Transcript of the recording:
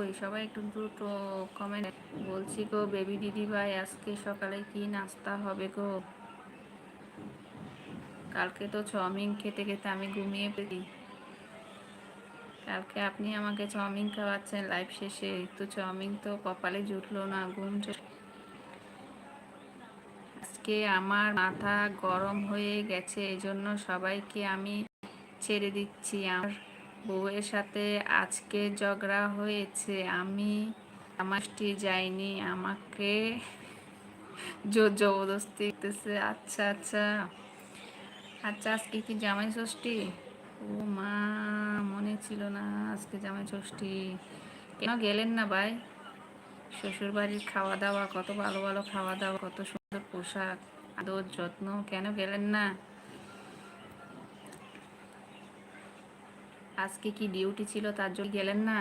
কই সবাই একটু দ্রুত কমেন্ট। বলছি গো বেবি দিদি ভাই, আজকে সকালে কি নাস্তা হবে গো? কালকে তো চাউমিন খেতে খেতে আমি ঘুমিয়ে পড়ি। কালকে আপনি আমাকে চাউমিন খাওয়াচ্ছেন লাইভ শেষে, তো চাউমিন তো কপালে জুটলো না, ঘুম আজকে আমার মাথা গরম হয়ে গেছে, এজন্য সবাইকে আমি ছেড়ে দিচ্ছি। আমার বউয়ের সাথে আজকে ঝগড়া হয়েছে, আমি জামাইষষ্ঠী যাইনি, আমাকে জোর জবরদস্তি করতেছে। আচ্ছা আচ্ছা আচ্ছা, আজকে কি জামাই ষষ্ঠী? ও মা, মনে ছিল না আজকে জামাই ষষ্ঠী। কেন গেলেন না ভাই? শ্বশুর বাড়ির খাওয়া দাওয়া কত ভালো ভালো খাওয়া দাওয়া, কত সুন্দর পোশাক, আদর যত্ন, কেন গেলেন না? আজকে কি ডিউটি ছিল তার জন্য গেলেন না?